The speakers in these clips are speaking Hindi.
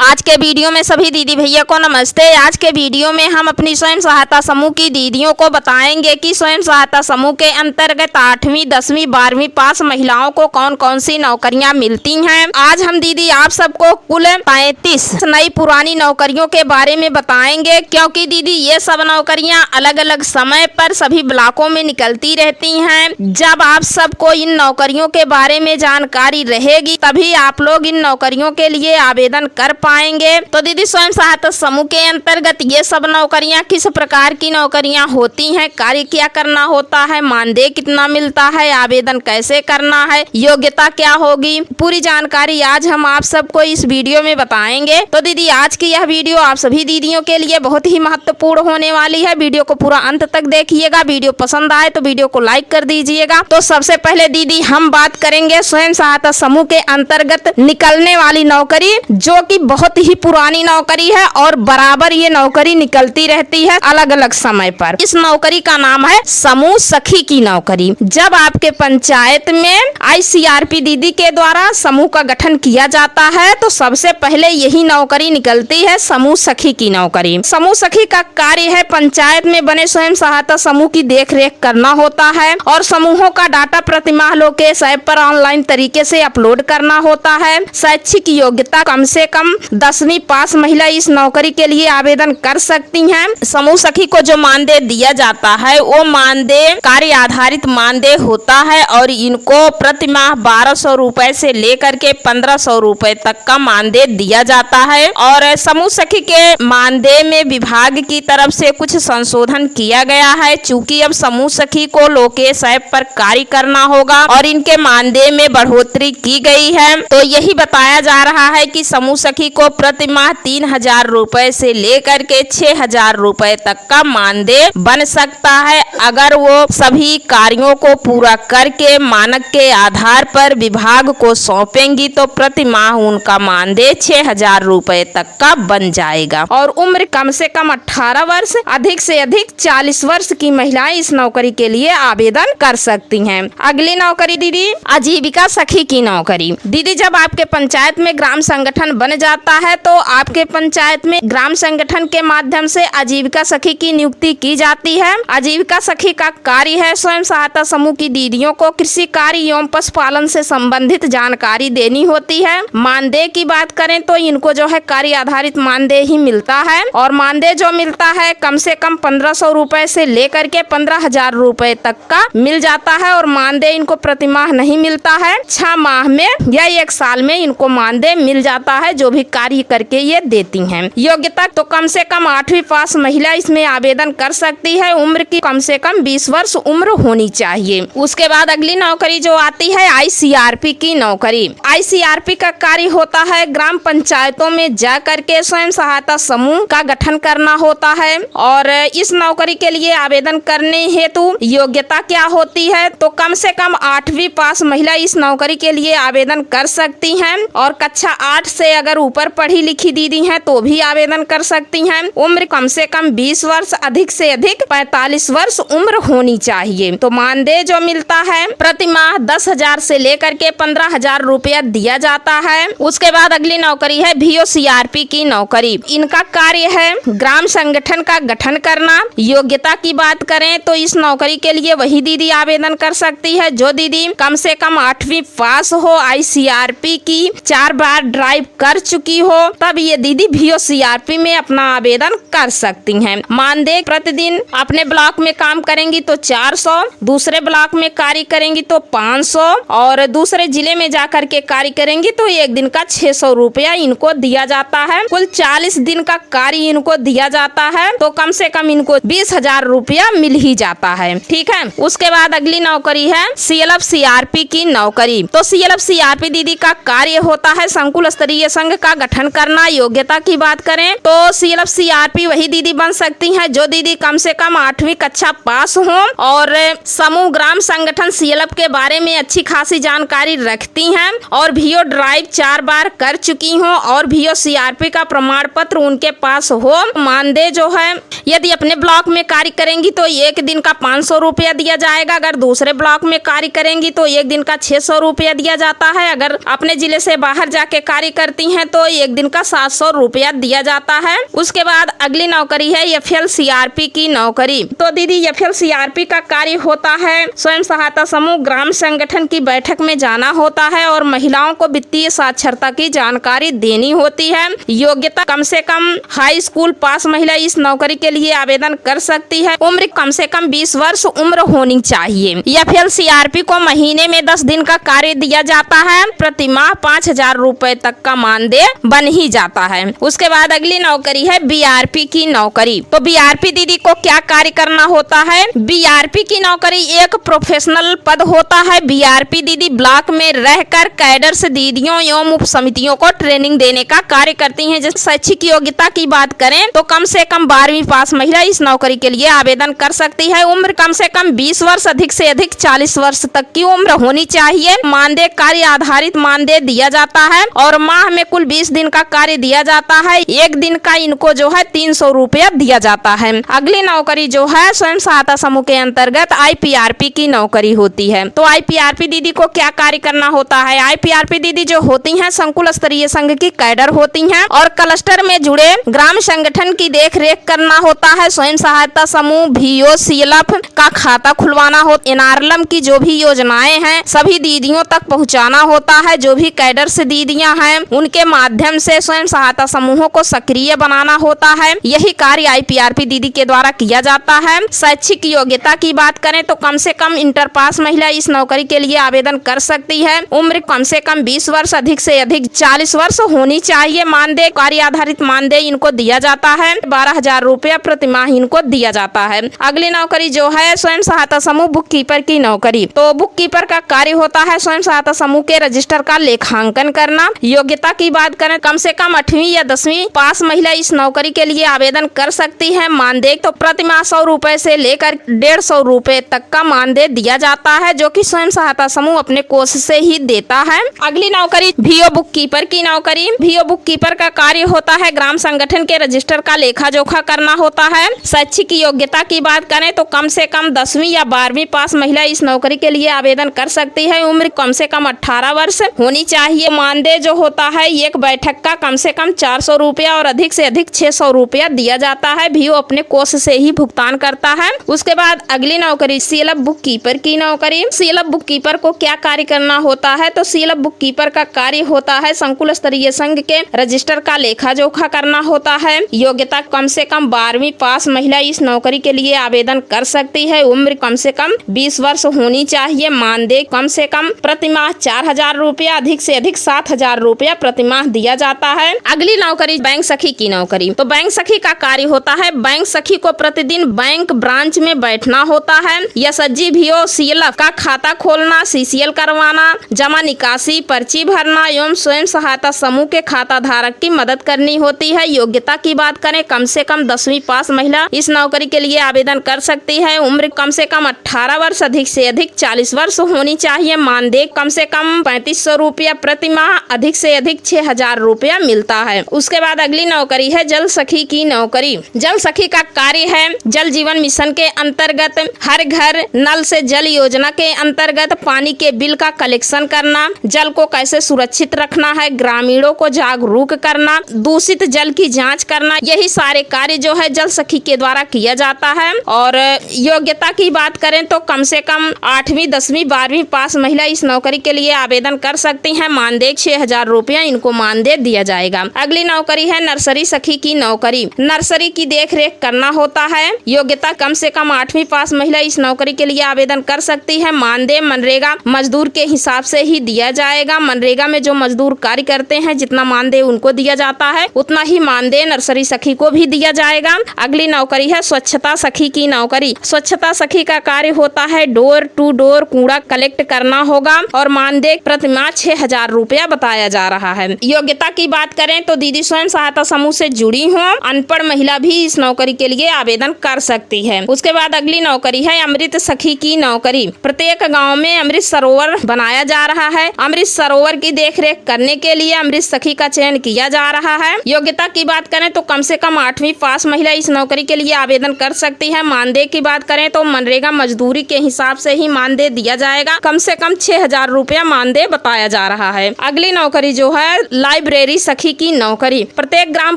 आज के वीडियो में सभी दीदी भैया को नमस्ते। आज के वीडियो में हम अपनी स्वयं सहायता समूह की दीदियों को बताएंगे कि स्वयं सहायता समूह के अंतर्गत 8वीं 10वीं 12वीं पास महिलाओं को कौन कौन सी नौकरियां मिलती हैं। आज हम दीदी आप सबको कुल 35 नई पुरानी नौकरियों के बारे में बताएंगे, क्योंकि दीदी ये सब नौकरियां अलग अलग समय पर सभी ब्लॉकों में निकलती रहती हैं। जब आप सबको इन नौकरियों के बारे में जानकारी रहेगी तभी आप लोग इन नौकरियों के लिए आवेदन कर पाएंगे। तो दीदी स्वयं सहायता समूह के अंतर्गत ये सब नौकरियां किस प्रकार की नौकरियां होती हैं, कार्य क्या करना होता है, मानदेय कितना मिलता है, आवेदन कैसे करना है, योग्यता क्या होगी, पूरी जानकारी आज हम आप सबको इस वीडियो में बताएंगे। तो दीदी आज की यह वीडियो आप सभी दीदियों के लिए बहुत ही महत्वपूर्ण होने वाली है। वीडियो को पूरा अंत तक देखिएगा। वीडियो पसंद आए तो वीडियो को लाइक कर दीजिएगा। तो सबसे पहले दीदी हम बात करेंगे स्वयं सहायता समूह के अंतर्गत निकलने वाली नौकरी, जो कि बहुत ही पुरानी नौकरी है और बराबर ये नौकरी निकलती रहती है अलग अलग समय पर। इस नौकरी का नाम है समूह सखी की नौकरी। जब आपके पंचायत में ICRP दीदी के द्वारा समूह का गठन किया जाता है तो सबसे पहले यही नौकरी निकलती है, समूह सखी की नौकरी। समूह सखी का कार्य है पंचायत में बने स्वयं सहायता समूह की देखरेख करना होता है और समूहों का डाटा प्रतिमाह लोकेश ऐप पर ऑनलाइन तरीके से अपलोड करना होता है। शैक्षिक योग्यता कम से कम 10वीं पास महिला इस नौकरी के लिए आवेदन कर सकती हैं। समूह सखी को जो मानदेय दिया जाता है वो मानदेय कार्य आधारित मानदेय होता है और इनको प्रतिमाह 1200 रुपए से लेकर के 1500 रुपए तक का मानदेय दिया जाता है। और समूह सखी के मानदेय में विभाग की तरफ से कुछ संशोधन किया गया है, चूंकि अब समूह सखी को लोकेश ऐप पर कार्य करना होगा और इनके मानदेय में बढ़ोतरी की गई है। तो यही बताया जा रहा है कि समूह सखी को प्रतिमाह 3000 रुपए से लेकर के 6000 रुपए तक का मानदेय बन सकता है, अगर वो सभी कार्यों को पूरा करके मानक के आधार पर विभाग को सौंपेंगी तो प्रतिमाह उनका मानदेय 6000 रुपए तक का बन जाएगा। और उम्र कम से कम 18 वर्ष, अधिक से अधिक 40 वर्ष की महिलाएं इस नौकरी के लिए आवेदन कर सकती हैं। अगली नौकरी दीदी आजीविका सखी की नौकरी। दीदी जब आपके पंचायत में ग्राम संगठन बन जाता है तो आपके पंचायत में ग्राम संगठन के माध्यम से आजीविका सखी की नियुक्ति की जाती है। आजीविका सखी का कार्य है स्वयं सहायता समूह की दीदियों को कृषि कार्य एवं पशुपालन से संबंधित जानकारी देनी होती है। मानदेय की बात करें तो इनको जो है कार्य आधारित मानदेय ही मिलता है और मानदेय जो मिलता है कम से कम 1500 रुपए से लेकर के 15000 रुपए तक का मिल जाता है और मानदेय इनको प्रतिमाह नहीं मिलता है, 6 माह में या 1 साल में इनको मानदेय मिल जाता है जो भी कार्य करके ये देती हैं। योग्यता तो कम से कम 8वीं पास महिला इसमें आवेदन कर सकती है। उम्र की कम से कम 20 वर्ष उम्र होनी चाहिए। उसके बाद अगली नौकरी जो आती है ICRP की नौकरी। ICRP का कार्य होता है ग्राम पंचायतों में जा करके स्वयं सहायता समूह का गठन करना होता है और इस नौकरी के लिए आवेदन करने हेतु योग्यता क्या होती है तो कम से कम 8वीं पास महिला इस नौकरी के लिए आवेदन कर सकती हैं और कक्षा 8 से अगर ऊपर पढ़ी लिखी दीदी हैं तो भी आवेदन कर सकती हैं। उम्र कम से कम 20 वर्ष, अधिक से अधिक 45 वर्ष उम्र होनी चाहिए। तो मानदेय जो मिलता है प्रतिमाह 10,000 से लेकर के 15,000 रुपया दिया जाता है। उसके बाद अगली नौकरी है VOCRP की नौकरी। इनका कार्य है ग्राम संगठन का गठन करना। योग्यता की बात करें तो इस नौकरी के लिए वही दीदी आवेदन कर सकती है जो दीदी कम से कम 8वीं पास हो, ICRP की 4 बार ड्राइव कर चुकी हो, तब ये दीदी VOCRP में अपना आवेदन कर सकती हैं। मानदेय प्रतिदिन अपने ब्लॉक में काम करेंगी तो 400, दूसरे ब्लॉक में कार्य करेंगी तो 500 और दूसरे जिले में जाकर के कार्य करेंगी तो 1 दिन का 600 रुपया इनको दिया जाता है। कुल 40 दिन का कार्य इनको दिया जाता है तो कम से कम इनको 20,000 रुपया मिल ही जाता है। ठीक है। उसके बाद अगली नौकरी है CLF-CRP की नौकरी। तो CLF-CRP दीदी का कार्य होता है संकुल स्तरीय संघ का गठन करना। योग्यता की बात करें तो CLF-CRP वही दीदी बन सकती हैं जो दीदी कम से कम 8वीं कक्षा पास हो और समूह ग्राम संगठन CLF के बारे में अच्छी खासी जानकारी रखती हैं और VO ड्राइव 4 बार कर चुकी हो और VOCRP का प्रमाण पत्र उनके पास हो। मानदेय जो है यदि अपने ब्लॉक में कार्य करेंगी तो 1 दिन का 500 रुपया दिया जाएगा, अगर दूसरे ब्लॉक में कार्य करेंगी तो 1 दिन का 600 रुपया दिया जाता है, अगर अपने जिले से बाहर जाके कार्य करती हैं तो एक दिन का 700 रुपया दिया जाता है। उसके बाद अगली नौकरी है FLCRP की नौकरी। तो दीदी FLCRP का कार्य होता है स्वयं सहायता समूह ग्राम संगठन की बैठक में जाना होता है और महिलाओं को वित्तीय साक्षरता की जानकारी देनी होती है। योग्यता कम से कम हाई स्कूल पास महिला इस नौकरी के लिए आवेदन कर सकती है। उम्र कम से कम 20 वर्ष उम्र होनी चाहिए। FLCRP को महीने में 10 दिन का कार्य दिया जाता है। प्रति माह 5000 रुपए तक का मानदेय बन ही जाता है। उसके बाद अगली नौकरी है BRP की नौकरी। तो BRP दीदी को क्या कार्य करना होता है? BRP की नौकरी एक प्रोफेशनल पद होता है। BRP दीदी ब्लॉक में रहकर कैडर्स दीदियों एवं उप समितियों को ट्रेनिंग देने का कार्य करती हैं। जैसे शैक्षिक योग्यता की बात करें तो कम से कम 12वीं पास महिला इस नौकरी के लिए आवेदन कर सकती है। उम्र कम से कम 20 वर्ष अधिक से अधिक 40 वर्ष तक की उम्र होनी चाहिए। मानदेय कार्य आधारित मानदेय दिया जाता है और माह में कुल 20 दिन का कार्य दिया जाता है। एक दिन का इनको जो है 300 रुपया दिया जाता है। अगली नौकरी जो है स्वयं सहायता समूह के अंतर्गत IPRP की नौकरी होती है। तो IPRP दीदी को क्या कार्य करना होता है? IPRP दीदी जो होती हैं संकुल स्तरीय संघ की कैडर होती हैं और क्लस्टर में जुड़े ग्राम संगठन की देख रेख करना होता है। स्वयं सहायता समूह VO CLF का खाता खुलवाना हो, NRLM की जो भी योजनाएं हैं सभी दीदियों तक पहुंचाना होता है। जो भी कैडर से दीदियां हैं उनके माध्यम से स्वयं सहायता समूहों को सक्रिय बनाना होता है। यही कार्य IPRP दीदी के द्वारा किया जाता है। शैक्षिक योग्यता की बात करें तो कम से कम इंटर पास महिला इस नौकरी के लिए आवेदन कर सकती है। उम्र कम से कम 20 वर्ष अधिक से अधिक 40 वर्ष होनी चाहिए। मानदेय कार्य आधारित मानदेय इनको दिया जाता है। 12,000 रुपया प्रति माह इनको दिया जाता है। अगली नौकरी जो है स्वयं सहायता समूह बुक कीपर की नौकरी। तो बुक कीपर का कार्य होता है स्वयं सहायता समूह के रजिस्टर का लेखांकन करना। योग्यता की बात करें कम से कम 8वीं या 10वीं पास महिला इस नौकरी के लिए आवेदन कर सकती है। मानदेय तो प्रति माह 100 रुपए से लेकर 150 रुपए तक का मानदेय दिया जाता है जो कि स्वयं सहायता समूह अपने कोष से ही देता है। अगली नौकरी VO बुक कीपर की नौकरी। VO बुक कीपर का कार्य होता है ग्राम संगठन के रजिस्टर का लेखा जोखा करना होता है। शैक्षिक योग्यता की बात करें तो कम से कम 10वीं या 12वीं पास महिला इस नौकरी के लिए आवेदन कर सकती है। उम्र कम से कम 18 वर्ष होनी चाहिए। मानदेय जो होता है एक बैठक का कम से कम 400 रुपया और अधिक से अधिक 600 रुपया दिया जाता है। VO अपने कोष से ही भुगतान करता है। उसके बाद अगली नौकरी CLF बुक कीपर की नौकरी। CLF बुक कीपर को क्या कार्य करना होता है? तो CLF बुक कीपर का कार्य होता है संकुल स्तरीय संघ के रजिस्टर का लेखा जोखा करना होता है। योग्यता कम से कम 12वीं पास महिला इस नौकरी के लिए आवेदन कर सकती है। उम्र कम से कम 20 वर्ष होनी चाहिए। मानदेय कम से कम प्रति माह 4,000 रुपया अधिक से अधिक 7,000 रुपया प्रति माह दिया जाता है। अगली नौकरी बैंक सखी की नौकरी। तो बैंक सखी का कार्य होता है बैंक सखी को प्रतिदिन बैंक ब्रांच में बैठना होता है। SHG VO CLF का खाता खोलना, CCL करवाना, जमा निकासी, पर्ची भरना एवं स्वयं सहायता समूह के खाता धारक की मदद करनी होती है। योग्यता की बात करें कम से कम 10वीं पास महिला इस नौकरी के लिए आवेदन कर सकती है। उम्र कम से कम 18 वर्ष अधिक से अधिक 40 वर्ष होनी चाहिए। मानदेय कम से कम 3500 रुपया प्रति माह अधिक से अधिक 6,000 रुपया मिलता है। उसके बाद अगली नौकरी है जल सखी की नौकरी। जल सखी का कार्य है जल जीवन मिशन के अंतर्गत हर घर नल से जल योजना के अंतर्गत पानी के बिल का कलेक्शन करना, जल को कैसे सुरक्षित रखना है, ग्रामीणों को जागरूक करना, दूषित जल की जांच करना, यही सारे कार्य जो है जल सखी के द्वारा किया जाता है। और योग्यता की बात करें तो कम से कम 8वीं 10वीं 12वीं पास महिला इस नौकरी के लिए आवेदन कर सकती हैं। मानदेय 6,000 रुपया इनको मानदेय दिया जाएगा। अगली नौकरी है नर्सरी सखी की नौकरी। नर्सरी की देख रेख करना होता है। योग्यता कम से कम 8वीं पास महिला इस नौकरी के लिए आवेदन कर सकती है। मानदेय मनरेगा मजदूर के हिसाब से ही दिया जाएगा। मनरेगा में जो मजदूर कार्य करते हैं जितना मानदेय उनको दिया जाता है उतना ही मानदेय नर्सरी सखी को भी दिया जाएगा। अगली नौकरी है स्वच्छता सखी की नौकरी। स्वच्छता सखी का कार्य होता है डोर टू डोर कूड़ा कलेक्ट करना होगा और मानदेय प्रति माह 6,000 रुपया बताया जा रहा है। योग्यता की बात करें तो दीदी स्वयं सहायता समूह से जुड़ी हो, अनपढ़ महिला भी इस नौकरी के लिए आवेदन कर सकती है। उसके बाद अगली नौकरी है अमृत सखी की नौकरी। प्रत्येक गांव में अमृत सरोवर बनाया जा रहा है। अमृत सरोवर की देखरेख करने के लिए अमृत सखी का चयन किया जा रहा है। योग्यता की बात करें तो कम से कम 8वीं पास महिला इस नौकरी के लिए आवेदन कर सकती है। मानदेय की बात करें तो मनरेगा मजदूरी के हिसाब से ही मानदेय दिया जाएगा। कम से कम 6,000 रुपया मानदेय बताया जा रहा है। अगली नौकरी जो है लाइव लाइब्रेरी सखी की नौकरी। प्रत्येक ग्राम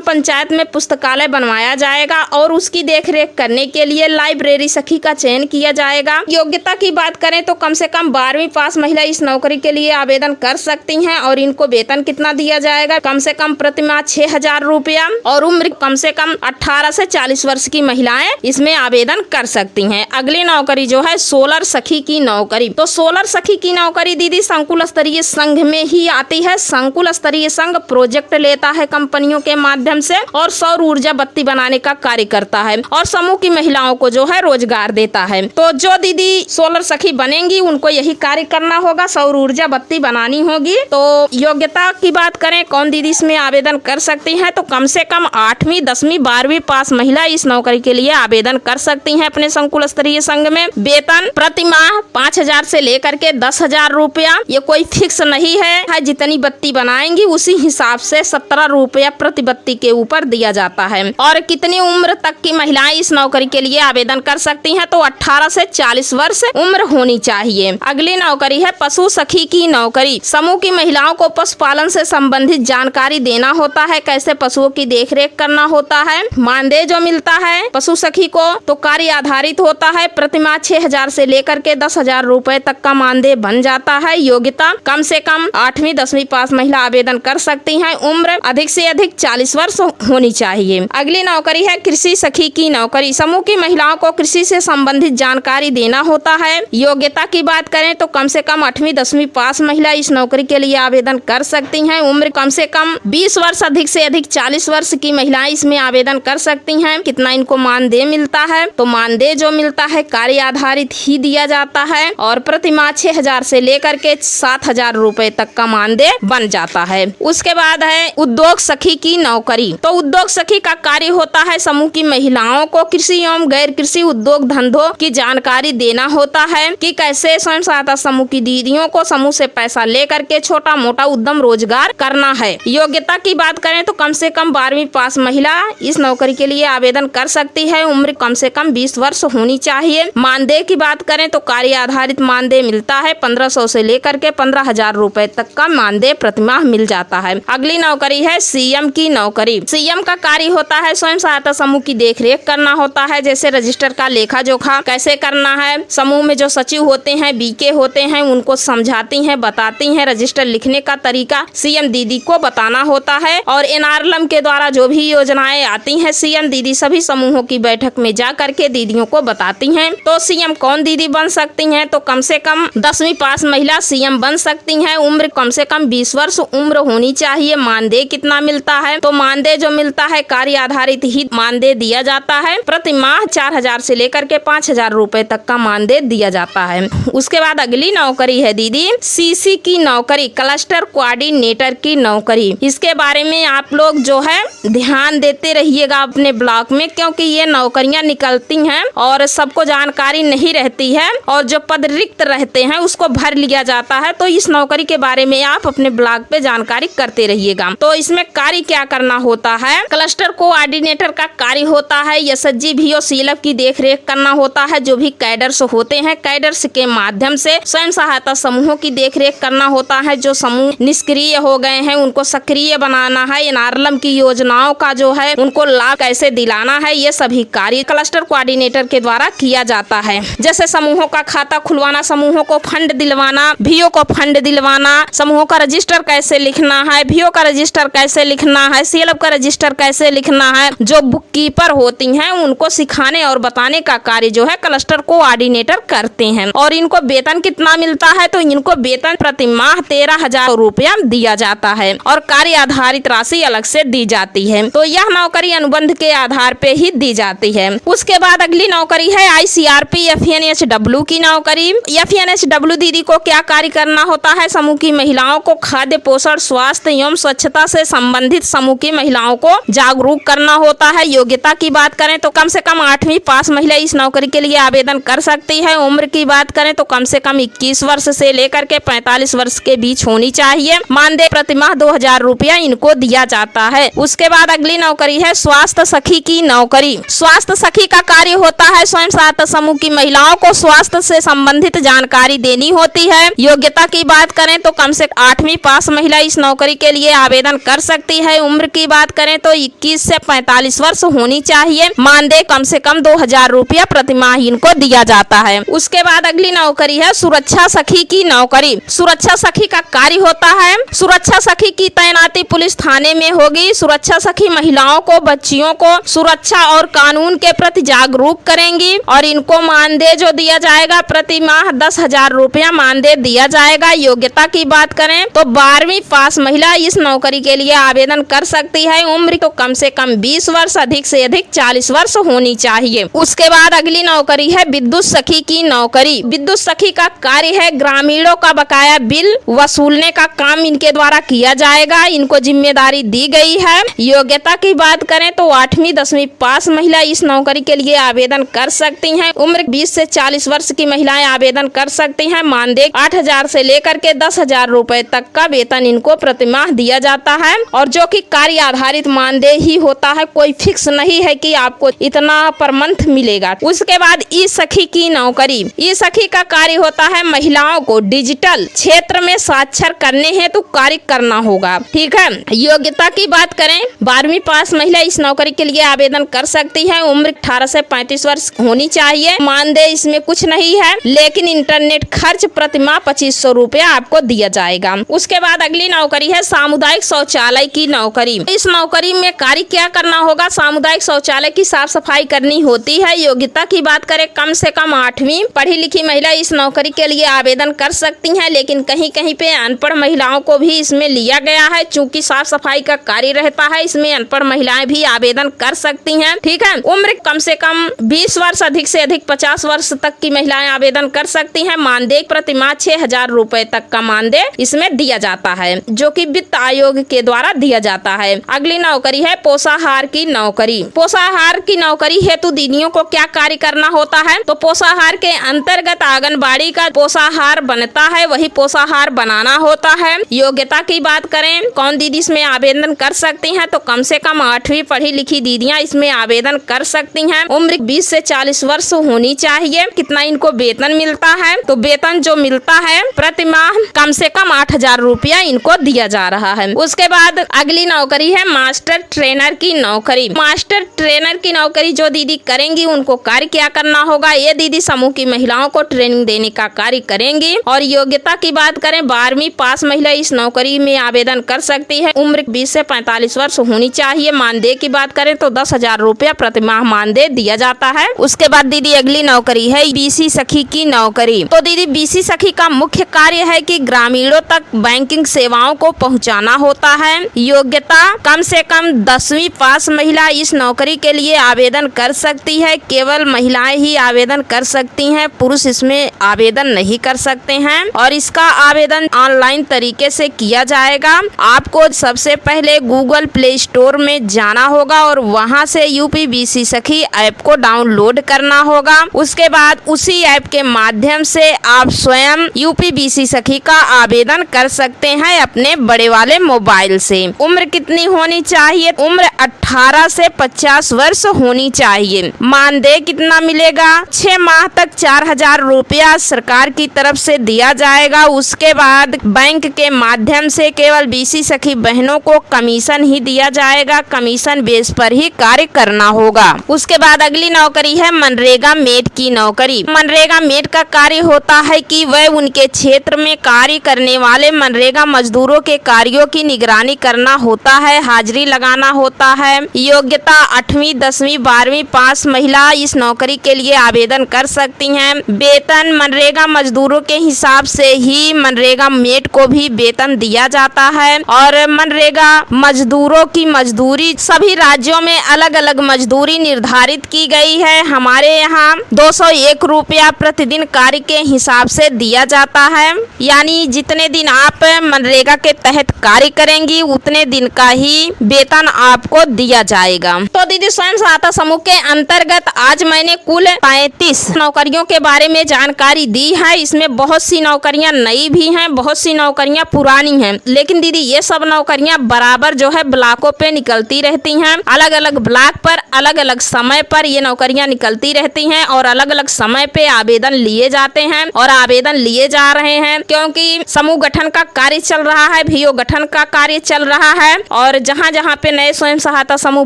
पंचायत में पुस्तकालय बनवाया जाएगा और उसकी देखरेख करने के लिए लाइब्रेरी सखी का चयन किया जाएगा। योग्यता की बात करें तो कम से कम 12वीं पास महिला इस नौकरी के लिए आवेदन कर सकती हैं और इनको वेतन कितना दिया जाएगा, कम से कम प्रतिमाह 6,000 रुपया और उम्र कम से कम 18 से 40 वर्ष की महिलाएं इसमें आवेदन कर सकती हैं। अगली नौकरी जो है सोलर सखी की नौकरी। तो सोलर सखी की नौकरी दीदी संकुल स्तरीय संघ में ही आती है। संकुल स्तरीय संघ प्रोजेक्ट लेता है कंपनियों के माध्यम से और सौर ऊर्जा बत्ती बनाने का कार्य करता है और समूह की महिलाओं को जो है रोजगार देता है। तो जो दीदी सोलर सखी बनेंगी उनको यही कार्य करना होगा, सौर ऊर्जा बत्ती बनानी होगी। तो योग्यता की बात करें कौन दीदी इसमें आवेदन कर सकती हैं, तो कम से कम 8वीं 10वीं 12वीं पास महिला इस नौकरी के लिए आवेदन कर सकती हैं अपने संकुल स्तरीय संघ में। वेतन प्रति माह 5,000 से लेकर के 10,000 रुपया, ये कोई फिक्स नहीं है। जितनी बत्ती बनाएंगी उसी हिसाब से 17 रुपया प्रति बत्ती के ऊपर दिया जाता है। और कितनी उम्र तक की महिलाएं इस नौकरी के लिए आवेदन कर सकती हैं, तो 18 से 40 वर्ष उम्र होनी चाहिए। अगली नौकरी है पशु सखी की नौकरी। समूह की महिलाओं को पशुपालन से संबंधित जानकारी देना होता है, कैसे पशुओं की देखरेख करना होता है। मानदेय जो मिलता है पशु सखी को तो कार्य आधारित होता है। प्रतिमाह 6,000 से लेकर के 10,000 रुपए तक का मानदेय बन जाता है। योग्यता कम से कम 8वीं 10वीं पास महिला आवेदन कर सकती हैं। उम्र अधिक से अधिक 40 वर्ष होनी चाहिए। अगली नौकरी है कृषि सखी की नौकरी। समूह की महिलाओं को कृषि से संबंधित जानकारी देना होता है। योग्यता की बात करें तो कम से कम 8वीं 10वीं पास महिला इस नौकरी के लिए आवेदन कर सकती हैं। उम्र कम से कम 20 वर्ष, अधिक से अधिक 40 वर्ष की महिलाएं इसमें आवेदन कर सकती हैं। कितना इनको मानदेय मिलता है, तो मानदेय जो मिलता है कार्य आधारित ही दिया जाता है और प्रतिमाह 6,000 से लेकर के 7,000 रुपए तक का मानदेय बन जाता है। उसके बाद है उद्योग सखी की नौकरी। तो उद्योग सखी का कार्य होता है समूह की महिलाओं को कृषि एवं गैर कृषि उद्योग धंधों की जानकारी देना होता है कि कैसे स्वयं सहायता समूह की दीदियों को समूह से पैसा लेकर के छोटा मोटा उद्यम रोजगार करना है। योग्यता की बात करें तो कम से कम 12वीं पास महिला इस नौकरी के लिए आवेदन कर सकती है। उम्र कम से कम 20 वर्ष होनी चाहिए। मानदेय की बात करें तो कार्य आधारित मानदेय मिलता है। 1500 से लेकर के 15,000 रुपए तक का मानदेय प्रतिमाह मिल जाता है। अगली नौकरी है सीएम की नौकरी। सीएम का कार्य होता है स्वयं सहायता समूह की देखरेख करना होता है, जैसे रजिस्टर का लेखा जोखा कैसे करना है। समूह में जो सचिव होते हैं, बीके होते हैं, उनको समझाती हैं, बताती हैं। रजिस्टर लिखने का तरीका सीएम दीदी को बताना होता है और एनआरएलएम के द्वारा जो भी योजनाएं आती हैं सीएम दीदी सभी समूहों की बैठक में जा करके दीदियों को बताती हैं। तो सीएम कौन दीदी बन सकती हैं, तो कम से कम 10वीं पास महिला सीएम बन सकती हैं। उम्र कम से कम 20 वर्ष उम्र होनी चाहिए। मानदेय कितना मिलता है, तो मानदेय जो मिलता है कार्य आधारित ही मानदेय दिया जाता है। प्रति माह 4,000 से लेकर के 5,000 रुपए तक का मानदेय दिया जाता है। उसके बाद अगली नौकरी है दीदी सीसी की नौकरी, क्लस्टर कोऑर्डिनेटर की नौकरी। इसके बारे में आप लोग जो है ध्यान देते रहिएगा अपने ब्लॉक में, क्योंकि ये नौकरियां निकलती हैं और सबको जानकारी नहीं रहती है और जो पद रिक्त रहते हैं उसको भर लिया जाता है। तो इस नौकरी के बारे में आप अपने ब्लॉग पे जानकारी करते रहिएगा। तो इसमें कार्य क्या करना होता है, क्लस्टर कोऑर्डिनेटर का कार्य होता है एसएचजी वीओ सीएलएफ की देखरेख करना होता है। जो भी कैडर्स होते हैं कैडर्स के माध्यम से स्वयं सहायता समूहों की देखरेख करना होता है। जो समूह निष्क्रिय हो गए हैं उनको सक्रिय बनाना है। एनआरएलएम की योजनाओं का जो है उनको लाभ कैसे दिलाना है, ये सभी कार्य क्लस्टर कोऑर्डिनेटर के द्वारा किया जाता है। जैसे समूहों का खाता खुलवाना, समूहों को फंड दिलवाना, वीओ को फंड दिलवाना, समूहों का रजिस्टर कैसे लिखना है, वीओ का रजिस्टर कैसे लिखना है, सीएलएफ का रजिस्टर कैसे लिखना है। जो बुक कीपर होती हैं उनको सिखाने और बताने का कार्य जो है क्लस्टर कोऑर्डिनेटर करते हैं। और इनको वेतन कितना मिलता है, तो इनको वेतन प्रति माह 13,000 रुपया दिया जाता है और कार्य आधारित राशि अलग से दी जाती है। तो यह नौकरी अनुबंध के आधार पे ही दी जाती है। उसके बाद अगली नौकरी है आईसीआरपी एफएनएचडब्ल्यू की नौकरी। एफएनएचडब्ल्यू दीदी को क्या कार्य करना होता है, समूह की महिलाओं को खाद्य पोषण स्वास्थ्य एवं स्वच्छता से संबंधित समूह की महिलाओं को जागरूक करना होता है। योग्यता की बात करें तो कम से कम 8वीं पास महिला इस नौकरी के लिए आवेदन कर सकती है। उम्र की बात करें तो कम से कम 21 वर्ष से लेकर के 45 वर्ष के बीच होनी चाहिए। मानदेय प्रतिमाह 2,000 रुपया इनको दिया जाता है। उसके बाद अगली नौकरी है स्वास्थ्य सखी की नौकरी। स्वास्थ्य सखी का कार्य होता है स्वयं सहायता समूह की महिलाओं को स्वास्थ्य से संबंधित जानकारी देनी होती है। योग्यता की बात करें तो कम से 8वीं पास महिला इस नौकरी के लिए आवेदन कर सकती है। उम्र की बात करें तो 21 से 45 वर्ष होनी चाहिए। मानदेय कम से कम 2000 रुपया प्रतिमाह इनको दिया जाता है। उसके बाद अगली नौकरी है सुरक्षा सखी की नौकरी। सुरक्षा सखी का कार्य होता है, सुरक्षा सखी की तैनाती पुलिस थाने में होगी। सुरक्षा सखी महिलाओं को, बच्चियों को सुरक्षा और कानून के प्रति जागरूक करेंगी और इनको मानदेय जो दिया जाएगा प्रति माह 10,000 रुपया मानदेय दिया जाएगा। योग्यता की बात करें तो 12वीं पास महिला इस नौकरी के लिए आवेदन कर सकती है। उम्र तो कम से कम 20 वर्ष, अधिक से अधिक 40 वर्ष होनी चाहिए। उसके बाद अगली नौकरी है विद्युत सखी की नौकरी। विद्युत सखी का कार्य है ग्रामीणों का बकाया बिल वसूलने का काम इनके द्वारा किया जाएगा। इनको जिम्मेदारी दी गई है। योग्यता की बात करें तो 8वीं 10वीं पास महिला इस नौकरी के लिए आवेदन कर सकती हैं। उम्र 20 से 40 वर्ष की महिलाएं आवेदन कर सकती हैं। मानदेय 8,000 से लेकर के 10,000 रुपए तक का वेतन इनको प्रतिमाह दिया जाता है और जो कि कार्य आधारित मानदेय ही होता है, कोई फिक्स नहीं है कि आपको इतना पर मंथ मिलेगा। उसके बाद ई सखी की नौकरी। ई सखी का कार्य होता है महिलाओं को डिजिटल क्षेत्र में साक्षर करने हेतु कार्य करना होगा। ठीक है। योग्यता की बात करें 12वीं पास महिला इस नौकरी के लिए आवेदन कर सकती है। उम्र 18 से 35 वर्ष होनी चाहिए। मानदेय इसमें कुछ नहीं है, लेकिन इंटरनेट खर्च प्रतिमाह 2500 रुपया आपको दिया जाएगा। उसके बाद अगली नौकरी है सामुदायिक शौचालय की नौकरी। इस नौकरी में कार्य क्या करना होगा? सामुदायिक शौचालय की साफ सफाई करनी होती है। योग्यता की बात करें कम से कम 8वीं पढ़ी लिखी महिला इस नौकरी के लिए आवेदन कर सकती हैं, लेकिन कहीं कहीं पे अनपढ़ महिलाओं को भी इसमें लिया गया है। चूंकि साफ सफाई का कार्य रहता है, इसमें अनपढ़ महिलाएं भी आवेदन कर सकती हैं। ठीक है। उम्र कम से कम 20 वर्ष, अधिक से अधिक 50 वर्ष तक की महिलाएं आवेदन कर सकती हैं। मानदेय प्रतिमाह 6,000 रुपए तक का मानदेय इसमें दिया जाता है, जो कि वित्त आयोग के द्वारा दिया जाता है। अगली नौकरी है पोषाहार की नौकरी। पोषाहार की नौकरी हेतु दीदियों को क्या कार्य करना होता है? तो पोषाहार के अंतर्गत आंगनबाड़ी का पोषाहार बनता है, वही पोषाहार बनाना होता है। योग्यता की बात करें कौन दीदी इसमें आवेदन कर सकती हैं? तो कम से कम 8वीं पढ़ी लिखी दीदियां इसमें आवेदन कर सकती हैं। उम्र 20 से 40 वर्ष होनी चाहिए। कितना इनको वेतन मिलता है? तो वेतन जो मिलता है प्रति माह कम से कम 8,000 रुपया इनको दिया जा रहा है। उसके बाद अगली नौकरी है मास्टर ट्रेनर की नौकरी। मास्टर ट्रेनर की नौकरी जो दीदी करेंगी उनको कार्य क्या करना होगा? ये दीदी समूह की महिलाओं को ट्रेनिंग देने का कार्य करेंगी। और योग्यता की बात करें 12वीं पास महिला इस नौकरी में आवेदन कर सकती है। उम्र 20 से 45 वर्ष होनी चाहिए। मानदेय की बात करें तो 10,000 रुपया प्रतिमाह मानदेय दिया जाता है। उसके बाद दीदी अगली नौकरी है बीसी सखी की नौकरी। तो दीदी बीसी सखी का मुख्य कार्य है कि ग्रामीणों तक बैंकिंग सेवाओं को पहुंचाना होता है। योग्यता कम से कम 10वीं पास महिला इस नौकरी के लिए आवेदन कर सकती है। केवल महिलाएं ही आवेदन कर सकती हैं, पुरुष इसमें आवेदन नहीं कर सकते हैं। और इसका आवेदन ऑनलाइन तरीके से किया जाएगा। आपको सबसे पहले गूगल प्ले स्टोर में जाना होगा और वहां से यूपी बीसी सखी ऐप को डाउनलोड करना होगा। उसके बाद उसी ऐप के माध्यम से आप स्वयं यूपी बीसी सखी का आवेदन कर सकते हैं अपने बड़े वाले मोबाइल से। उम्र कितनी होनी चाहिए? उम्र 18 से 50 वर्ष होनी चाहिए। मानदेय कितना मिलेगा? 6 माह तक 4,000 रुपया सरकार की तरफ से दिया जाएगा। उसके बाद बैंक के माध्यम से केवल बीसी सखी बहनों को कमीशन ही दिया जाएगा। कमीशन बेस पर ही कार्य करना होगा। उसके बाद अगली नौकरी है मनरेगा मेट की नौकरी। मनरेगा मेट का कार्य होता है कि वह उनके क्षेत्र में कार्य करने वाले मनरेगा मजदूरों के कार्यों की निगरानी करना होता है, हाजिरी लगाना होता है। योग्यता 8वीं 10वीं 12वीं पास महिला इस नौकरी के लिए आवेदन कर सकती हैं। वेतन मनरेगा मजदूरों के हिसाब से ही मनरेगा मेट को भी वेतन दिया जाता है। और मनरेगा मजदूरों की मजदूरी सभी राज्यों में अलग अलग मजदूरी निर्धारित की गई है। हमारे यहाँ 201 रुपया प्रतिदिन कार्य के हिसाब से दिया जाता है, यानी जितने दिन आप मनरेगा के तहत कार्य करेंगी उतने दिन का ही वेतन आपको दिया जाएगा। तो दीदी स्वयं सहायता समूह के अंतर्गत आज मैंने कुल 35 नौकरियों के बारे में जानकारी दी है। इसमें बहुत सी नौकरियां नई भी हैं, बहुत सी नौकरियां पुरानी हैं, लेकिन दीदी ये सब नौकरियां बराबर जो है ब्लॉकों पे निकलती रहती हैं। अलग अलग ब्लॉक पर अलग अलग समय पर ये नौकरियां निकलती रहती हैं और अलग अलग समय पे आवेदन लिए जाते हैं और आवेदन लिए जा रहे हैं। क्योंकि समूह गठन का कार्य चल रहा है, भीओ तो गठन का कार्य चल रहा है और जहाँ जहाँ पे नए स्वयं सहायता समूह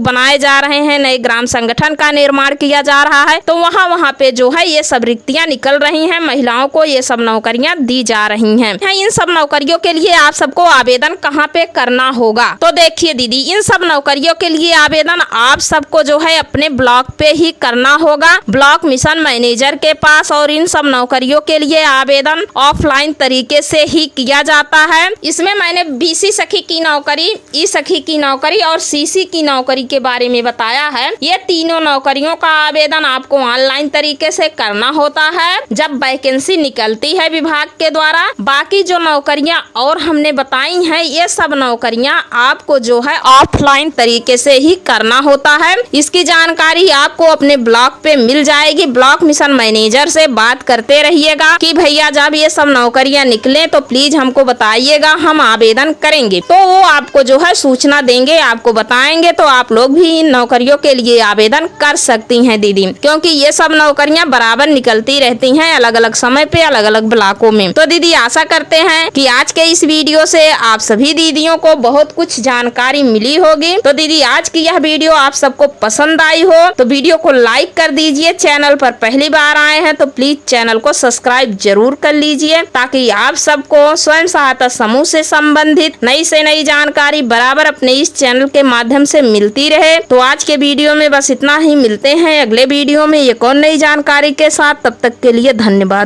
बनाए जा रहे हैं, नए ग्राम संगठन का निर्माण किया जा रहा है, तो वहाँ वहाँ पे जो है ये सब रिक्तियां निकल रही हैं, महिलाओं को ये सब नौकरियां दी जा रही हैं। इन सब नौकरियों के लिए आप सबको आवेदन कहाँ पे करना होगा? तो देखिए दीदी, इन सब नौकरियों के लिए आवेदन आप सबको जो है अपने ब्लॉक पे ही करना होगा, ब्लॉक मिशन मैनेजर के पास। और इन सब नौकरियों के लिए आवेदन ऑफलाइन तरीके से ही किया जाता है। इसमें मैंने बीसी सखी की नौकरी, ई सखी की नौकरी और सीसी की नौकरी के बारे में बताया है। ये तीनों नौकरियों का आवेदन आपको ऑनलाइन तरीके से करना होता है जब वैकेंसी निकलती है विभाग के द्वारा। बाकी जो नौकरियां और हमने बताई हैं, ये सब नौकरियां आपको जो है ऑफलाइन तरीके से ही करना होता है। इसकी जानकारी आपको अपने ब्लॉक पे मिल जाएगी। ब्लॉक मिशन मैनेजर से बात करते रहिएगा कि भैया जब ये सब नौकरियां निकले तो प्लीज हमको बताइएगा, हम आवेदन करेंगे। तो वो आपको जो है सूचना देंगे, आपको बताएंगे, तो आप लोग भी इन नौकरियों के लिए आवेदन कर सकती हैं दीदी, क्योंकि ये सब नौकरियां बराबर निकलती रहती हैं अलग अलग समय पे अलग अलग ब्लॉकों में। तो दीदी आशा करते हैं कि आज के इस वीडियो से आप सभी दीदियों को बहुत कुछ जानकारी मिली होगी। तो दीदी आज की यह वीडियो आप सबको पसंद आई हो तो वीडियो को लाइक कर दीजिए। चैनल पर पहली बार आए हैं तो प्लीज चैनल को सब्सक्राइब जरूर कर लीजिए, ताकि आप सबको स्वयं सहायता समूह से संबंधित नई से नई जानकारी बराबर अपने इस चैनल के माध्यम से मिलती रहे। तो आज के वीडियो में बस इतना ही, मिलते हैं अगले वीडियो में एक और नई जानकारी के साथ। तब तक के लिए धन्यवाद।